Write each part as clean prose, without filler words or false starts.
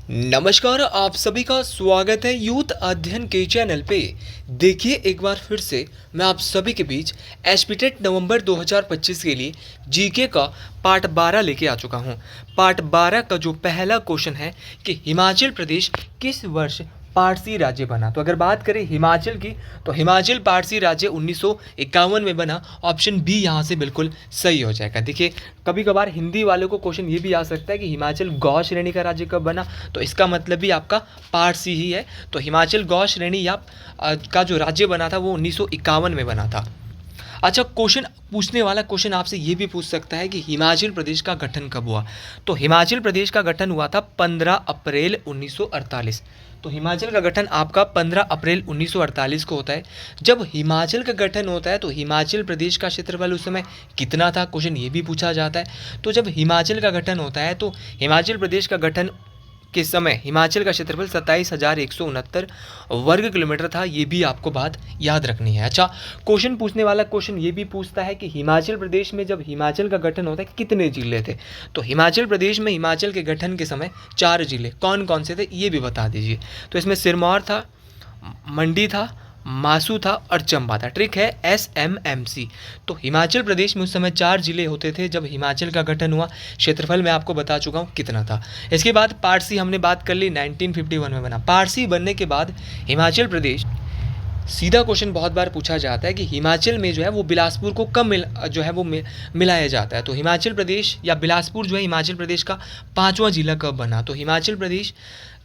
नमस्कार, आप सभी का स्वागत है यूथ अध्ययन के चैनल पे। देखिए एक बार फिर से मैं आप सभी के बीच एसपीटेट नवंबर 2025 के लिए जीके का पार्ट 12 लेके आ चुका हूँ। पार्ट 12 का जो पहला क्वेश्चन है कि हिमाचल प्रदेश किस वर्ष पारसी राज्य बना। तो अगर बात करें हिमाचल की, तो हिमाचल पारसी राज्य 1951 में बना। ऑप्शन बी यहाँ से बिल्कुल सही हो जाएगा। देखिए कभी कभार हिंदी वालों को क्वेश्चन ये भी आ सकता है कि हिमाचल गौ श्रेणी का राज्य कब बना, तो इसका मतलब भी आपका पारसी ही है। तो हिमाचल गौ श्रेणी या का जो राज्य बना था वो 1951 में बना था। अच्छा, क्वेश्चन पूछने वाला क्वेश्चन आपसे ये भी पूछ सकता है कि हिमाचल प्रदेश का गठन कब हुआ। तो हिमाचल प्रदेश का गठन हुआ था 15 अप्रैल 1948। तो हिमाचल का गठन आपका 15 अप्रैल 1948 को होता है। जब हिमाचल का गठन होता है तो हिमाचल प्रदेश का क्षेत्रफल उस समय कितना था, क्वेश्चन ये भी पूछा जाता है। तो जब हिमाचल का गठन होता है तो हिमाचल प्रदेश का गठन के समय हिमाचल का क्षेत्रफल 27,169 वर्ग किलोमीटर था। ये भी आपको बात याद रखनी है। अच्छा, क्वेश्चन पूछने वाला क्वेश्चन ये भी पूछता है कि हिमाचल प्रदेश में जब हिमाचल का गठन होता है कितने जिले थे। तो हिमाचल प्रदेश में हिमाचल के गठन के समय 4 जिले कौन कौन से थे ये भी बता दीजिए। तो इसमें सिरमौर था, मंडी था, मासू था और चंबा था। ट्रिक है SMMC। तो हिमाचल प्रदेश में उस समय 4 जिले होते थे जब हिमाचल का गठन हुआ। क्षेत्रफल मैं आपको बता चुका हूँ कितना था। इसके बाद पारसी हमने बात कर ली, 1951 में बना। पारसी बनने के बाद हिमाचल प्रदेश, सीधा क्वेश्चन बहुत बार पूछा जाता है कि हिमाचल में जो है वो बिलासपुर को कब मिलाया जाता है। तो हिमाचल प्रदेश या बिलासपुर जो है हिमाचल प्रदेश का 5वां जिला कब बना। तो हिमाचल प्रदेश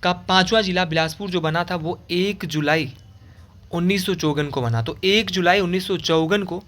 का 5वां जिला बिलासपुर जो बना था वो 1 जुलाई 1954 को बना। तो 1 जुलाई 1954 को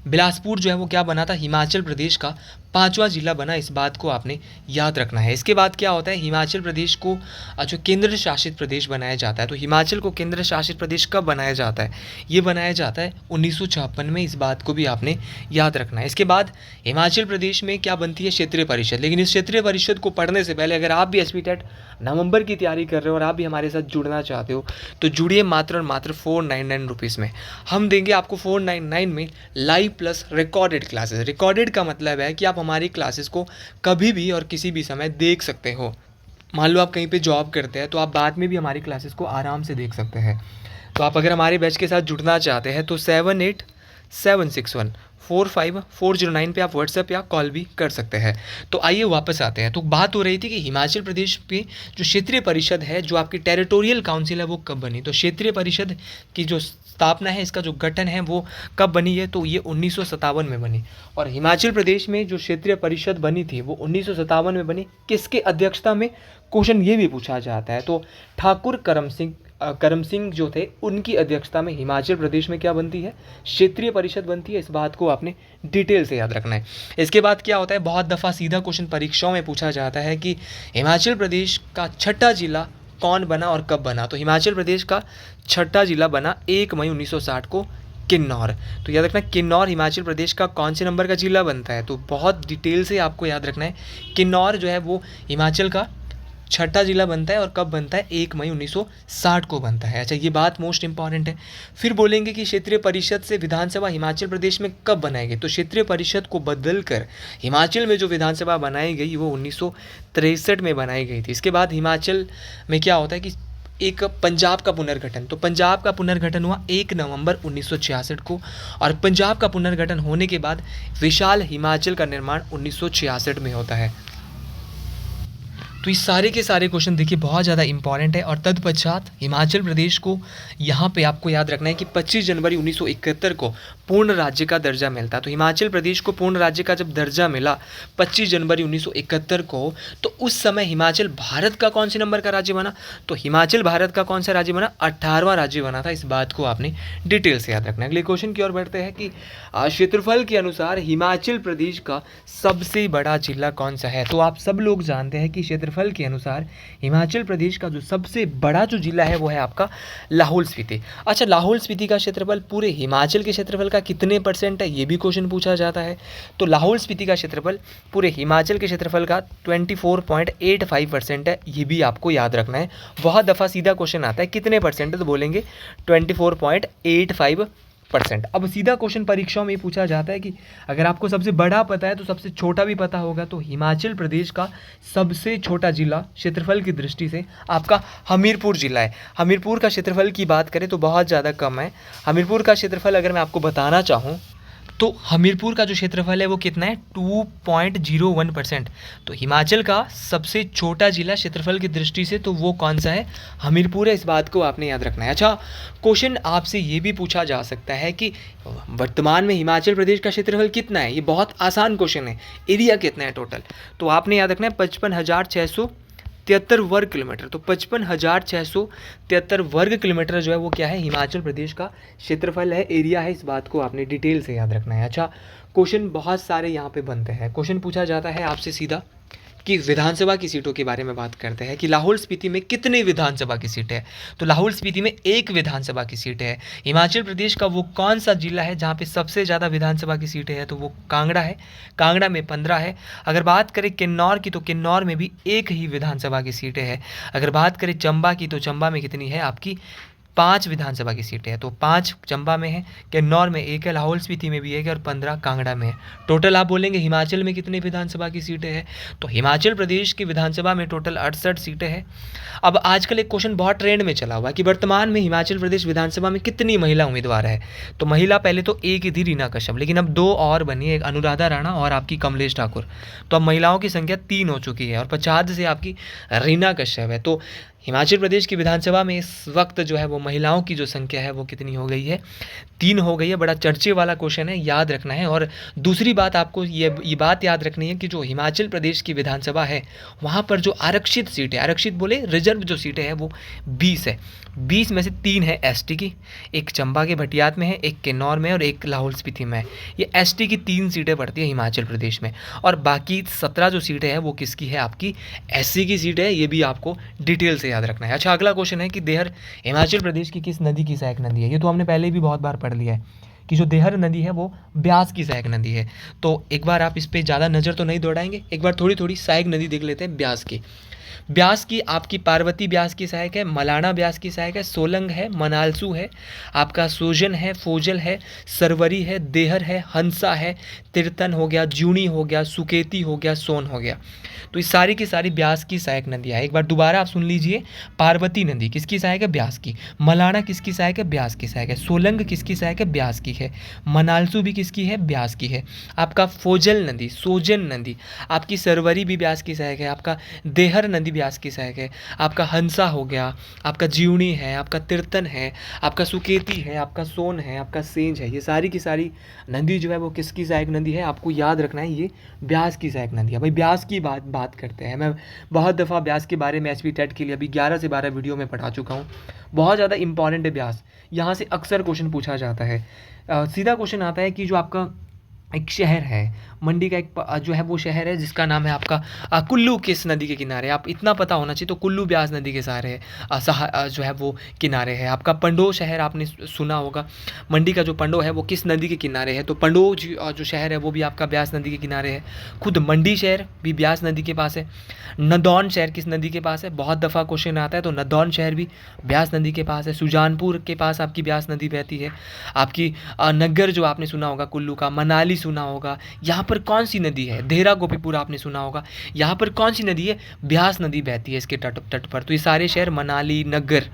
बिलासपुर जो है वो क्या बना था, हिमाचल प्रदेश का 5वां जिला बना। इस बात को आपने याद रखना है। इसके बाद क्या होता है, हिमाचल प्रदेश को जो केंद्र शासित प्रदेश बनाया जाता है। तो हिमाचल को केंद्र शासित प्रदेश कब बनाया जाता है, ये बनाया जाता है 1956 में। इस बात को भी आपने याद रखना है। इसके बाद हिमाचल प्रदेश में क्या बनती है, क्षेत्रीय परिषद। लेकिन इस क्षेत्रीय परिषद को पढ़ने से पहले अगर आप भी एसपीटेट नवंबर की तैयारी कर रहे हो और आप भी हमारे साथ जुड़ना चाहते हो तो जुड़िए मात्र और मात्र 499 रुपीज़ में। हम देंगे आपको 499 में live plus recorded classes. Recorded का मतलब है कि आप हमारी क्लासेस को कभी भी और किसी भी समय देख सकते हो। मान लो आप कहीं पे जॉब करते हैं तो आप बाद में भी हमारी क्लासेस को आराम से देख सकते हैं। तो आप अगर हमारे बैच के साथ जुड़ना चाहते हैं तो 7876145409 पे आप व्हाट्सएप या कॉल भी कर सकते हैं। तो आइए वापस आते हैं। तो बात हो रही थी कि हिमाचल प्रदेश पे जो क्षेत्रीय परिषद है, जो आपकी टेरिटोरियल काउंसिल है, वो कब बनी। तो क्षेत्रीय परिषद की जो स्थापना है, इसका जो गठन है वो कब बनी है, तो ये 1957 में बनी। और हिमाचल प्रदेश में जो क्षेत्रीय परिषद बनी थी वो 1957 में बनी। किसके अध्यक्षता में, क्वेश्चन ये भी पूछा जाता है। तो ठाकुर करम सिंह जो थे उनकी अध्यक्षता में हिमाचल प्रदेश में क्या बनती है, क्षेत्रीय परिषद बनती है। इस बात को आपने डिटेल से याद रखना है। इसके बाद क्या होता है, बहुत दफ़ा सीधा क्वेश्चन परीक्षाओं में पूछा जाता है कि हिमाचल प्रदेश का छठा जिला कौन बना और कब बना। तो हिमाचल प्रदेश का छठा जिला बना 1 मई 1960 को, किन्नौर। तो याद रखना किन्नौर हिमाचल प्रदेश का कौन से नंबर का जिला बनता है, तो बहुत डिटेल से आपको याद रखना है। किन्नौर जो है वो हिमाचल का छठा जिला बनता है और कब बनता है, 1 मई 1960 को बनता है। अच्छा, ये बात मोस्ट इंपॉर्टेंट है। फिर बोलेंगे कि क्षेत्रीय परिषद से विधानसभा हिमाचल प्रदेश में कब बनाई गई। तो क्षेत्रीय परिषद को बदलकर हिमाचल में जो विधानसभा बनाई गई वो 1963 में बनाई गई थी। इसके बाद हिमाचल में क्या होता है कि एक पंजाब का पुनर्गठन। तो पंजाब का पुनर्गठन हुआ 1 नवंबर 1966 को। और पंजाब का पुनर्गठन होने के बाद विशाल हिमाचल का निर्माण 1966 में होता है। तो इस सारे के सारे क्वेश्चन देखिए बहुत ज़्यादा इंपॉर्टेंट है। और तत्पश्चात हिमाचल प्रदेश को यहाँ पे आपको याद रखना है कि 25 जनवरी 1971 को पूर्ण राज्य का दर्जा मिलता है। तो हिमाचल प्रदेश को पूर्ण राज्य का जब दर्जा मिला 25 जनवरी 1971 को, तो उस समय हिमाचल भारत का कौन से नंबर का राज्य बना, तो हिमाचल भारत का कौन सा राज्य बना, 18वां राज्य बना था। इस बात को आपने डिटेल से याद रखना है। अगले क्वेश्चन की ओर बढ़ते हैं कि क्षेत्रफल के अनुसार हिमाचल प्रदेश का सबसे बड़ा जिला कौन सा है। तो आप सब लोग जानते हैं कि क्षेत्रफल के अनुसार हिमाचल प्रदेश का जो सबसे बड़ा जो जिला है वो है आपका लाहौल स्पीति। अच्छा, लाहौल स्पीति का क्षेत्रफल पूरे हिमाचल के क्षेत्रफल का कितने % है, ये भी क्वेश्चन पूछा जाता है। तो लाहौल स्पीति का क्षेत्रफल पूरे हिमाचल के क्षेत्रफल का 24.85% है। ये भी आपको याद रखना है। बहुत दफ़ा सीधा क्वेश्चन आता है कितने % है, तो बोलेंगे 24.85 परसेंट। अब सीधा क्वेश्चन परीक्षाओं में ये पूछा जाता है कि अगर आपको सबसे बड़ा पता है तो सबसे छोटा भी पता होगा, तो हिमाचल प्रदेश का सबसे छोटा जिला क्षेत्रफल की दृष्टि से आपका हमीरपुर जिला है। हमीरपुर का क्षेत्रफल की बात करें तो बहुत ज़्यादा कम है। हमीरपुर का क्षेत्रफल अगर मैं आपको बताना चाहूँ तो हमीरपुर का जो क्षेत्रफल है वो कितना है, 2.01%। तो हिमाचल का सबसे छोटा जिला क्षेत्रफल की दृष्टि से तो वो कौन सा है, हमीरपुर है। इस बात को आपने याद रखना है। अच्छा, क्वेश्चन आपसे ये भी पूछा जा सकता है कि वर्तमान में हिमाचल प्रदेश का क्षेत्रफल कितना है। ये बहुत आसान क्वेश्चन है, एरिया कितना है टोटल, तो आपने याद रखना है 55,673 वर्ग किलोमीटर। तो 55,673 वर्ग किलोमीटर जो है वो क्या है, हिमाचल प्रदेश का क्षेत्रफल है, एरिया है। इस बात को आपने डिटेल से याद रखना है। अच्छा, क्वेश्चन बहुत सारे यहाँ पे बनते हैं। क्वेश्चन पूछा जाता है आपसे सीधा कि विधानसभा की सीटों के बारे में बात करते हैं कि लाहौल स्पीति में कितनी विधानसभा की सीटें हैं। तो लाहौल स्पीति में एक विधानसभा की सीट है। हिमाचल प्रदेश का वो कौन सा जिला है जहाँ पे सबसे ज़्यादा विधानसभा की सीटें हैं, तो वो कांगड़ा है। कांगड़ा में 15 है। अगर बात करें किन्नौर की तो किन्नौर में भी एक ही विधानसभा की सीटें हैं। अगर बात करें चंबा की तो चंबा में कितनी है आपकी, 5 विधानसभा की सीटें हैं। तो 5 चंबा में है, किन्नौर में 1 है, लाहौल स्पीति में भी 1 है और 15 कांगड़ा में है। टोटल आप बोलेंगे हिमाचल में कितनी विधानसभा की सीटें हैं, तो हिमाचल प्रदेश की विधानसभा में टोटल 68 सीटें हैं। अब आजकल एक क्वेश्चन बहुत ट्रेंड में चला हुआ है कि वर्तमान में हिमाचल प्रदेश विधानसभा में कितनी महिला उम्मीदवार है। तो महिला पहले तो एक ही थी, रीना कश्यप, लेकिन अब 2 और बनी है, एक अनुराधा राणा और आपकी कमलेश ठाकुर। तो अब महिलाओं की संख्या 3 हो चुकी है और 50 से आपकी रीना कश्यप है। तो हिमाचल प्रदेश की विधानसभा में इस वक्त जो है वो महिलाओं की जो संख्या है वो कितनी हो गई है, 3 हो गई है। बड़ा चर्चे वाला क्वेश्चन है, याद रखना है। और दूसरी बात आपको ये बात याद रखनी है कि जो हिमाचल प्रदेश की विधानसभा है वहाँ पर जो आरक्षित सीटें, आरक्षित बोले रिजर्व जो सीटें हैं वो 20 है। 20 में से 3 है एसटी की, एक चंबा के भटियात में है, एक किन्नौर में और एक लाहौल स्पीति में है। ये एसटी की 3 सीटें पड़ती है हिमाचल प्रदेश में, और बाकी 17 जो सीटें हैं वो किसकी है, आपकी एससी की सीट है। ये भी आपको डिटेल से याद रखना है। अच्छा, अगला क्वेश्चन है कि देहर हिमाचल प्रदेश की किस नदी की सहायक नदी है। ये तो हमने पहले भी बहुत बार पढ़ लिया है कि जो देहर नदी है वो ब्यास की सहायक नदी है। तो एक बार आप इस पर ज़्यादा नज़र तो नहीं दौड़ाएंगे, एक बार थोड़ी थोड़ी सहायक नदी देख लेते हैं ब्यास की। ब्यास की आपकी पार्वती ब्यास की सहायक है, मलाना ब्यास की सहायक है, सोलंग है, मनालसू है, आपका सोजन है, फोजल है, सरवरी है, देहर है, हंसा है, तिरतन हो गया, ज्यूणी हो गया, सुकेती हो गया, सोन हो गया। तो ये सारी की सारी ब्यास की सहायक नदियाँ हैं। एक बार दोबारा आप सुन लीजिए, पार्वती नदी किसकी सहायक है, ब्यास की। मलाना किसकी सहायक है, ब्यास की सहायक है। सोलंग किसकी सहायक है, ब्यास की है। मनालसू भी किसकी है, ब्यास की है। आपका फोजल नदी, सोजन नदी, आपकी सरवरी भी ब्यास की सहायक है। आपका देहर नदी ब्यास की सहायक है। आपका हंसा हो गया, आपका ज्यूणी है, आपका तिरतन है, आपका सुकेती है, आपका सोन है, आपका सेंज है। ये सारी की सारी नदी जो है वो किसकी सहायक नदी है, आपको याद रखना है, ये ब्यास की सहायक नदी है। भाई ब्यास की बात करते हैं। मैं बहुत दफ़ा ब्यास के बारे में एचपी टेट के लिए अभी 11 से 12 वीडियो में पढ़ा चुका हूँ। बहुत ज़्यादा इंपॉर्टेंट है ब्यास, यहाँ से अक्सर क्वेश्चन पूछा जाता है। सीधा क्वेश्चन आता है कि जो आपका एक शहर है, मंडी का एक जो है वो शहर है जिसका नाम है आपका कुल्लू, किस नदी के किनारे, आप इतना पता होना चाहिए। तो कुल्लू ब्यास नदी के सहारे है, जो है वो किनारे है। आपका पंडो शहर आपने सुना होगा, मंडी का जो पंडो है वो किस नदी के किनारे है, तो पंडो जो शहर है वो भी आपका ब्यास नदी के किनारे है। खुद मंडी शहर भी ब्यास नदी के पास है। नदौन शहर किस नदी के पास है, बहुत दफ़ा क्वेश्चन आता है, तो नदौन शहर भी ब्यास नदी के पास है। सुजानपुर के पास आपकी ब्यास नदी बहती है। आपकी नग्गर जो आपने सुना होगा कुल्लू का, मनाली सुना होगा, यहाँ पर कौन सी नदी है, देहरा गोपीपुर आपने सुना होगा, यहाँ पर कौन सी नदी है, ब्यास नदी बहती है इसके तट पर। तो ये सारे शहर मनाली, नग्गर,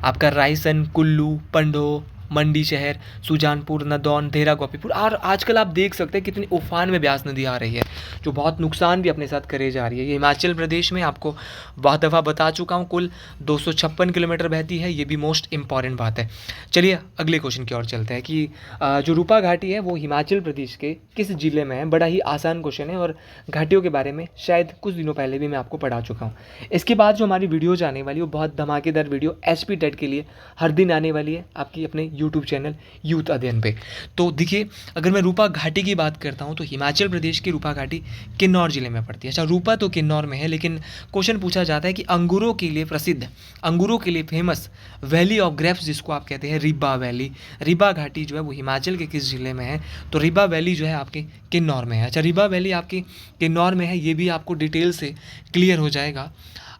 आपका रायसन, कुल्लू, पंडो, मंडी शहर, सुजानपुर, नदौन, देहरा गोपीपुर। और आजकल आप देख सकते हैं कितनी उफान में ब्यास नदी आ रही है, जो बहुत नुकसान भी अपने साथ करे जा रही है। ये हिमाचल प्रदेश में आपको बहुत दफ़ा बता चुका हूँ, कुल 256 किलोमीटर बहती है। ये भी मोस्ट इंपॉर्टेंट बात है। चलिए अगले क्वेश्चन की ओर चलते हैं कि जो रूपा घाटी है वो हिमाचल प्रदेश के किस जिले में है। बड़ा ही आसान क्वेश्चन है और घाटियों के बारे में शायद कुछ दिनों पहले भी मैं आपको पढ़ा चुका हूँ। इसके बाद जो हमारी वीडियोज़ आने वाली है वो बहुत धमाकेदार वीडियो एचपी टेट के लिए हर दिन आने वाली है आपकी अपने यूट्यूब चैनल यूथ अध्ययन पे। तो देखिए, अगर मैं रूपा घाटी की बात करता हूँ तो हिमाचल प्रदेश की रूपा घाटी किन्नौर जिले में पड़ती है। अच्छा, रूपा तो किन्नौर में है, लेकिन क्वेश्चन पूछा जाता है कि अंगूरों के लिए प्रसिद्ध, अंगूरों के लिए फेमस वैली ऑफ ग्रेप्स जिसको आप कहते हैं रिबा वैली, रिबा घाटी जो है वो हिमाचल के किस जिले में है, तो रिबा वैली जो है आपके किन्नौर में है। अच्छा, रिबा वैली आपकी किन्नौर में है, ये भी आपको डिटेल से क्लियर हो जाएगा।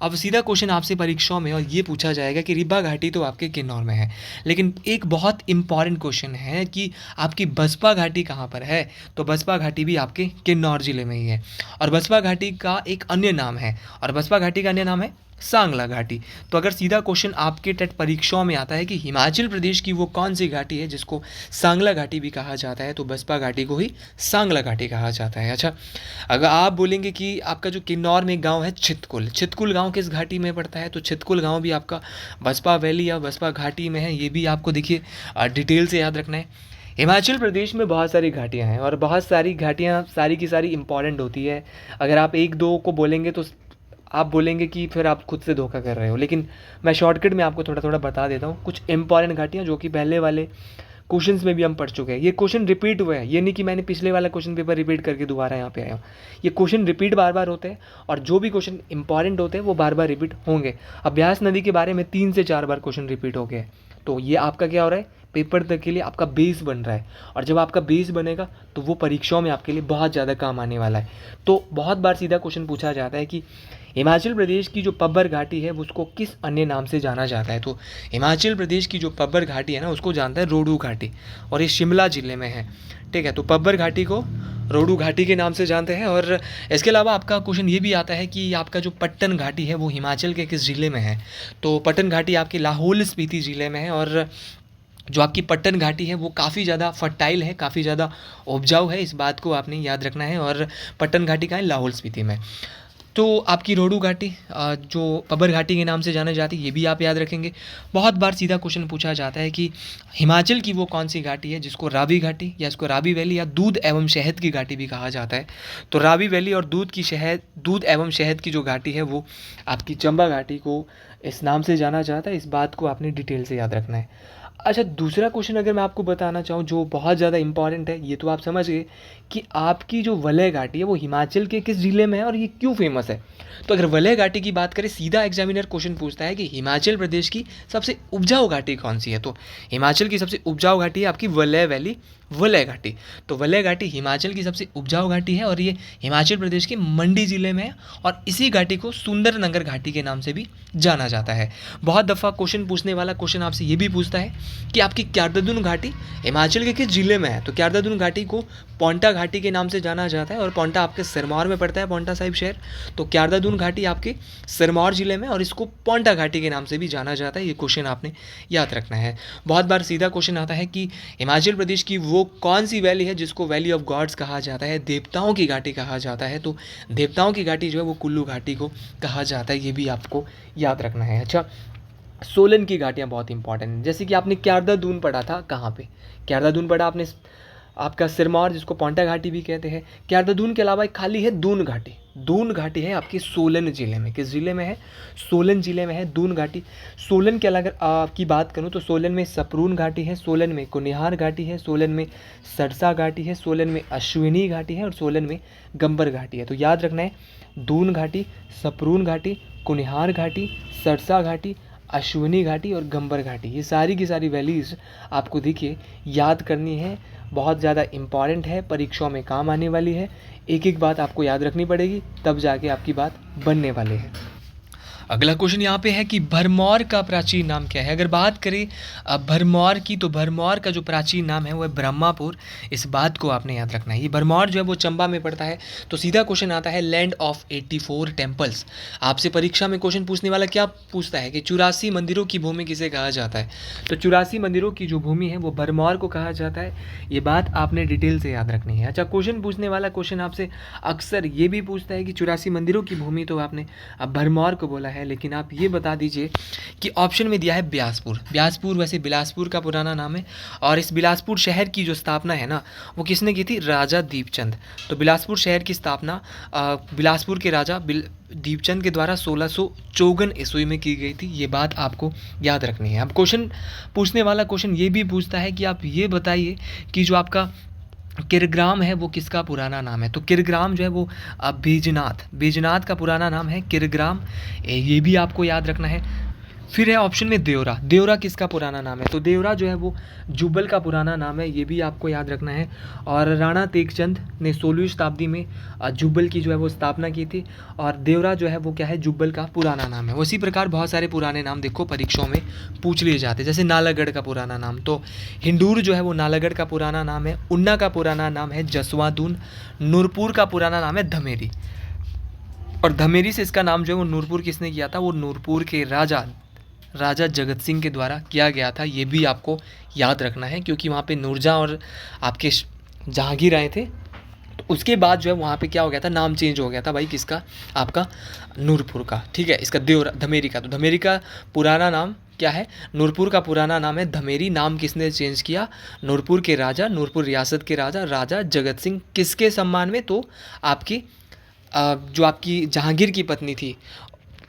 अब सीधा क्वेश्चन आपसे परीक्षाओं में और ये पूछा जाएगा कि रिब्बा घाटी तो आपके किन्नौर में है, लेकिन एक बहुत इंपॉर्टेंट क्वेश्चन है कि आपकी बसपा घाटी कहाँ पर है। तो बसपा घाटी भी आपके किन्नौर ज़िले में ही है। और बसपा घाटी का एक अन्य नाम है, और बसपा घाटी का अन्य नाम है सांगला घाटी। तो अगर सीधा क्वेश्चन आपके टेट परीक्षाओं में आता है कि हिमाचल प्रदेश की वो कौन सी घाटी है जिसको सांगला घाटी भी कहा जाता है, तो बसपा घाटी को ही सांगला घाटी कहा जाता है। अच्छा, अगर आप बोलेंगे कि आपका जो किन्नौर में गांव है छितकुल, छितकुल गांव किस घाटी में पड़ता है, तो छितकुल गांव भी आपका बसपा वैली या बसपा घाटी में है। ये भी आपको देखिए डिटेल से याद रखना है। हिमाचल प्रदेश में बहुत सारी घाटियाँ हैं और बहुत सारी घाटियाँ सारी की सारी इंपॉर्टेंट होती है। अगर आप एक दो को बोलेंगे तो आप बोलेंगे कि फिर आप खुद से धोखा कर रहे हो, लेकिन मैं शॉर्टकट में आपको थोड़ा थोड़ा बता देता हूँ कुछ इंपॉर्टेंट घाटियाँ जो कि पहले वाले क्वेश्चंस में भी हम पढ़ चुके हैं। ये क्वेश्चन रिपीट हुए हैं, ये नहीं कि मैंने पिछले वाला क्वेश्चन पेपर रिपीट करके दोबारा यहाँ पे आया हूँ। ये क्वेश्चन रिपीट बार बार होते हैं और जो भी क्वेश्चन इंपॉर्टेंट होते हैं वो बार बार रिपीट होंगे। अब ब्यास नदी के बारे में 3 से 4 बार क्वेश्चन रिपीट हो गए, तो ये आपका क्या हो रहा है, पेपर तक के लिए आपका बेस बन रहा है। और जब आपका बेस बनेगा तो वो परीक्षाओं में आपके लिए बहुत ज़्यादा काम आने वाला है। तो बहुत बार सीधा क्वेश्चन पूछा जाता है कि हिमाचल प्रदेश की जो पब्बर घाटी है वो उसको किस अन्य नाम से जाना जाता है। तो हिमाचल प्रदेश की जो पब्बर घाटी है ना, उसको जानता है रोडू घाटी, और ये शिमला ज़िले में है। ठीक है, तो पब्बर घाटी को रोडू घाटी के नाम से जानते हैं। और इसके अलावा आपका क्वेश्चन ये भी आता है कि आपका जो पट्टन घाटी है वो हिमाचल के किस ज़िले में है। तो पट्टन घाटी आपके लाहौल स्पीति ज़िले में है। और जो आपकी पट्टन घाटी है वो काफ़ी ज़्यादा फर्टाइल है, काफ़ी ज़्यादा उपजाऊ है, इस बात को आपने याद रखना है। और पट्टन घाटी का है लाहौल स्पीति में। तो आपकी रोडू घाटी जो पब्बर घाटी के नाम से जानी जाती है, ये भी आप याद रखेंगे। बहुत बार सीधा क्वेश्चन पूछा जाता है कि हिमाचल की वो कौन सी घाटी है जिसको रावी घाटी या इसको रावी वैली या दूध एवं शहद की घाटी भी कहा जाता है। तो रावी वैली और दूध एवं शहद की जो घाटी है वो आपकी चंबा घाटी को इस नाम से जाना जाता है। इस बात को आपने डिटेल से याद रखना है। अच्छा, दूसरा क्वेश्चन अगर मैं आपको बताना चाहूँ जो बहुत ज़्यादा इंपॉर्टेंट है, ये तो आप समझ गए कि आपकी जो वलय घाटी है वो हिमाचल के किस ज़िले में है और ये क्यों फेमस है। तो अगर वलय घाटी की बात करें, सीधा एग्जामिनर क्वेश्चन पूछता है कि हिमाचल प्रदेश की सबसे उपजाऊ घाटी कौन सी है। तो हिमाचल की सबसे उपजाऊ घाटी है आपकी वलय वैली वलय घाटी। तो वलय घाटी हिमाचल की सबसे उपजाऊ घाटी है और ये हिमाचल प्रदेश के मंडी ज़िले में है। और इसी घाटी को सुंदरनगर घाटी के नाम से भी जाना जाता है। बहुत दफ़ा क्वेश्चन पूछने वाला क्वेश्चन आपसे ये भी पूछता है कि आपकी क्यारदादुन घाटी हिमाचल के किस ज़िले में है। तो क्यारदादुन घाटी को पौंटा घाटी के नाम से जाना जाता है और पौंटा आपके सिरमौर में पड़ता है, पौंटा साहिब शहर। तो क्यारदादुन घाटी आपके सिरमौर ज़िले में और इसको पौंटा घाटी के नाम से भी जाना जाता है। ये क्वेश्चन आपने याद रखना है। बहुत बार सीधा क्वेश्चन आता है कि हिमाचल प्रदेश की वो कौन सी वैली है जिसको वैली ऑफ गॉड्स कहा जाता है, देवताओं की घाटी कहा जाता है। तो देवताओं की घाटी जो है वो कुल्लू घाटी को कहा जाता है, ये भी आपको याद रखना है। अच्छा, सोलन की घाटियाँ बहुत इंपॉर्टेंट हैं। जैसे कि आपने क्यारदादून पढ़ा था, कहाँ पे क्यारदादून पढ़ा आपने, आपका सिरमौर जिसको पौंटा घाटी भी कहते हैं। क्यारदादून के अलावा एक खाली है दून घाटी। दून घाटी है आपके सोलन ज़िले में। किस ज़िले में है, सोलन ज़िले में है दून घाटी। सोलन के अलावा अगर आपकी बात करूँ तो सोलन में सपरून घाटी है, सोलन में कुनिहार घाटी है, सोलन में सरसा घाटी है, सोलन में अश्विनी घाटी है और सोलन में गंबर घाटी है। तो याद रखना है, दून घाटी, सपरून घाटी, कुनिहार घाटी, सरसा घाटी, अश्विनी घाटी और गंबर घाटी, ये सारी की सारी वैलीज़ आपको देखिए याद करनी है। बहुत ज़्यादा इम्पॉर्टेंट है, परीक्षाओं में काम आने वाली है। एक एक बात आपको याद रखनी पड़ेगी, तब जाके आपकी बात बनने वाली है। अगला क्वेश्चन यहाँ पे है कि भरमौर का प्राचीन नाम क्या है। अगर बात करें भरमौर की, तो भरमौर का जो प्राचीन नाम है वो है ब्रह्मापुर। इस बात को आपने याद रखना है। ये भरमौर जो है वो चंबा में पड़ता है। तो सीधा क्वेश्चन आता है लैंड ऑफ 84 टेम्पल्स। आपसे परीक्षा में क्वेश्चन पूछने वाला क्या पूछता है कि 84 मंदिरों की भूमि किसे कहा जाता है। तो 84 मंदिरों की जो भूमि है वो भरमौर को कहा जाता है। ये बात आपने डिटेल से याद रखनी है। अच्छा, क्वेश्चन पूछने वाला क्वेश्चन आपसे अक्सर ये भी पूछता है कि 84 मंदिरों की भूमि तो आपने अब भरमौर को बोला है, लेकिन आप ये बता दीजिए कि ऑप्शन में दिया है ब्यासपुर। ब्यासपुर वैसे बिलासपुर का पुराना नाम है और इस बिलासपुर शहर की जो स्थापना है ना, वो किसने की थी, राजा दीपचंद। तो बिलासपुर शहर की स्थापना बिलासपुर के राजा दीपचंद के द्वारा 1654 ईस्वी में की गई थी। ये बात आपको याद रखनी है। अब क्वेश्चन पूछने वाला क्वेश्चन ये भी पूछता है कि आप ये बताइए कि जो आपका किरग्राम है वो किसका पुराना नाम है। तो किरग्राम जो है वो बीजनाथ का पुराना नाम है किरग्राम। ये भी आपको याद रखना है। फिर है ऑप्शन में देवरा। देवरा किसका पुराना नाम है? तो देवरा जो है वो जुब्बल का पुराना नाम है, ये भी आपको याद रखना है। और राणा तेगचंद ने 16वीं शताब्दी में जुब्बल की जो है वो स्थापना की थी, और देवरा जो है वो क्या है, जुब्बल का पुराना नाम है। उसी प्रकार बहुत सारे पुराने नाम देखो परीक्षाओं में पूछ लिए जाते हैं, जैसे नालागढ़ का पुराना नाम, तो हिंडूर जो है वो नालागढ़ का पुराना नाम है। उन्ना का पुराना नाम है जसवादून। नूरपुर का पुराना नाम है धमेरी, और धमेरी से इसका नाम जो है वो नूरपुर किसने किया था? वो नूरपुर के राजा जगत सिंह के द्वारा किया गया था। ये भी आपको याद रखना है, क्योंकि वहाँ पे नूरजहाँ और आपके जहांगीर आए थे, तो उसके बाद जो है वहाँ पे क्या हो गया था, नाम चेंज हो गया था भाई, किसका? आपका नूरपुर का। ठीक है, इसका धमेरी का, तो धमेरी का पुराना नाम क्या है? नूरपुर का पुराना नाम है धमेरी। नाम किसने चेंज किया? नूरपुर के राजा, नूरपुर रियासत के राजा जगत सिंह। किसके सम्मान में? तो आपकी जो आपकी जहांगीर की पत्नी थी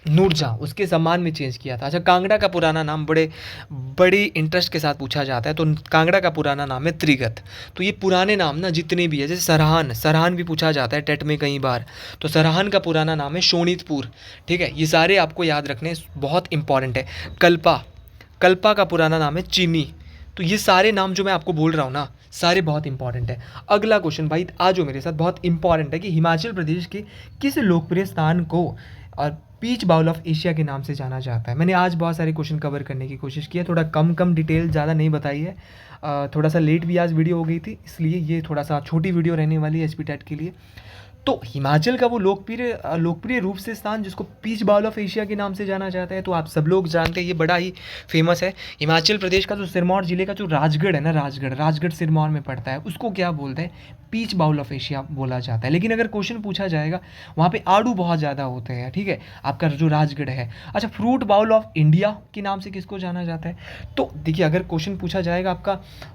नूरजहाँ, उसके सम्मान में चेंज किया था। अच्छा, कांगड़ा का पुराना नाम बड़े इंटरेस्ट के साथ पूछा जाता है, तो कांगड़ा का पुराना नाम है त्रिगत। तो ये पुराने नाम ना जितने भी है, जैसे सरहान भी पूछा जाता है टेट में कई बार, तो सरहान का पुराना नाम है शोणितपुर। ठीक है, ये सारे आपको याद रखने बहुत इंपॉर्टेंट है। कल्पा का पुराना नाम है चीनी। तो ये सारे नाम जो मैं आपको बोल रहा हूँ ना, सारे बहुत इंपॉर्टेंट है। अगला क्वेश्चन भाई आज जो मेरे साथ बहुत इंपॉर्टेंट है कि हिमाचल प्रदेश के किस लोकप्रिय स्थान को और पीच बाउल ऑफ एशिया के नाम से जाना जाता है? मैंने आज बहुत सारे क्वेश्चन कवर करने की कोशिश की है, थोड़ा कम डिटेल, ज़्यादा नहीं बताई है। थोड़ा सा लेट भी आज वीडियो हो गई थी, इसलिए ये थोड़ा सा छोटी वीडियो रहने वाली है एसपी टेट के लिए। तो हिमाचल का वो लोकप्रिय रूप से स्थान जिसको पीच बाउल ऑफ एशिया के नाम से जाना जाता है, तो आप सब लोग जानते हैं, ये बड़ा ही फेमस है। हिमाचल प्रदेश का जो सिरमौर जिले का जो राजगढ़ है ना, राजगढ़ सिरमौर में पड़ता है, उसको क्या बोलते हैं? पीच बाउल ऑफ एशिया बोला जाता है। लेकिन अगर क्वेश्चन पूछा जाएगा, वहाँ पे आड़ू बहुत ज़्यादा होते हैं। ठीक है, आपका जो राजगढ़ है। अच्छा, फ्रूट बाउल ऑफ इंडिया के नाम से किसको जाना जाता है? तो देखिए, अगर क्वेश्चन पूछा जाएगा आपका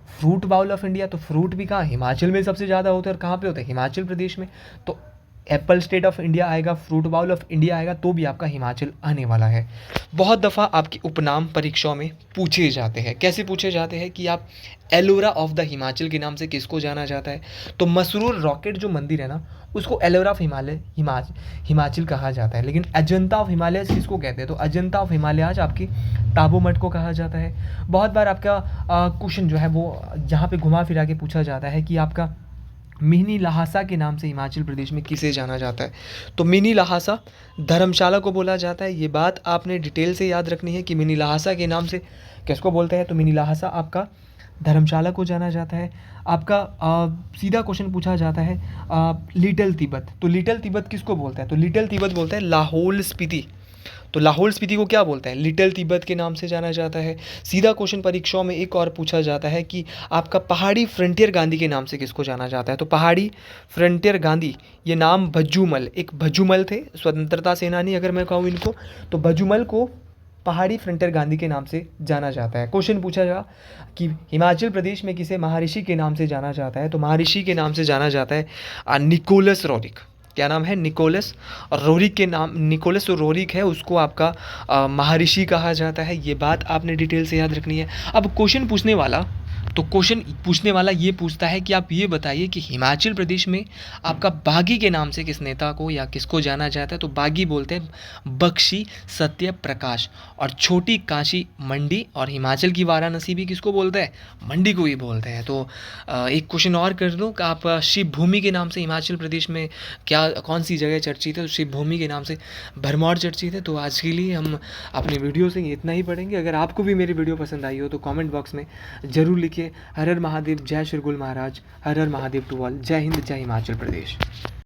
फ्रूट बाउल ऑफ इंडिया, तो फ्रूट भी कहाँ? हिमाचल में सबसे ज़्यादा होते हैं। और कहाँ पे होते हैं? हिमाचल प्रदेश में। तो एप्पल स्टेट ऑफ इंडिया आएगा, फ्रूट बाउल ऑफ इंडिया आएगा, तो भी आपका हिमाचल आने वाला है। बहुत दफ़ा आपके उपनाम परीक्षाओं में पूछे जाते हैं। कैसे पूछे जाते हैं कि आप एलोरा ऑफ द हिमाचल के नाम से किसको जाना जाता है? तो मसरूर रॉकेट जो मंदिर है ना, उसको एलोरा ऑफ हिमाचल कहा जाता है। लेकिन अजंता ऑफ हिमालयस किसको कहते हैं? तो अजंता ऑफ हिमालयस आपकी ताबो मठ को कहा जाता है। बहुत बार आपका क्वेश्चन जो है वो यहाँ पे घुमा फिरा के पूछा जाता है कि आपका मिनी लहासा के नाम से हिमाचल प्रदेश में किसे जाना जाता है? तो मिनी लहासा धर्मशाला को बोला जाता है। ये बात आपने डिटेल से याद रखनी है कि मिनी लहासा के नाम से किसको बोलते हैं? तो मिनी लहासा आपका धर्मशाला को जाना जाता है। आपका सीधा क्वेश्चन पूछा जाता है लिटिल तिब्बत। तो लिटिल तिब्बत किसको बोलता है? तो लिटिल तिब्बत बोलते हैं लाहौल स्पीति। तो लाहौल स्पीति को क्या बोलते हैं? लिटिल तिब्बत के नाम से जाना जाता है। सीधा क्वेश्चन परीक्षाओं में एक और पूछा जाता है कि आपका पहाड़ी फ्रंटियर गांधी के नाम से किसको जाना जाता है? तो पहाड़ी फ्रंटियर गांधी, ये नाम भज्जूमल, एक भज्जूमल थे स्वतंत्रता सेनानी, अगर मैं कहूँ इनको, तो भज्जूमल को पहाड़ी फ्रंटियर गांधी के नाम से जाना जाता है। क्वेश्चन पूछा जा कि हिमाचल प्रदेश में किसे महर्षि के नाम से जाना जाता है? तो महर्षि के नाम से जाना जाता है निकोलस रोरिक। क्या नाम है? निकोलस रोरिक के नाम, निकोलस जो रोरिक है उसको आपका महर्षि कहा जाता है। ये बात आपने डिटेल से याद रखनी है। अब क्वेश्चन पूछने वाला ये पूछता है कि आप ये बताइए कि हिमाचल प्रदेश में आपका बागी के नाम से किस नेता को या किसको जाना जाता है? तो बागी बोलते हैं बख्शी सत्य प्रकाश। और छोटी काशी मंडी, और हिमाचल की वाराणसी भी किसको बोलते हैं? मंडी को ही बोलते हैं। तो एक क्वेश्चन और कर दूं कि आप शिव भूमि के नाम से हिमाचल प्रदेश में कौन सी जगह चर्चित है? तो शिव भूमि के नाम से भरमौर चर्चित है। तो आज के लिए हम अपने वीडियो से इतना ही पढ़ेंगे। अगर आपको भी मेरी वीडियो पसंद आई हो तो कमेंट बॉक्स में ज़रूर लिखिए। हर हर महादेव, जय श्री गुल महाराज, हर हर महादेव टू ऑल। जय हिंद, जय हिमाचल प्रदेश।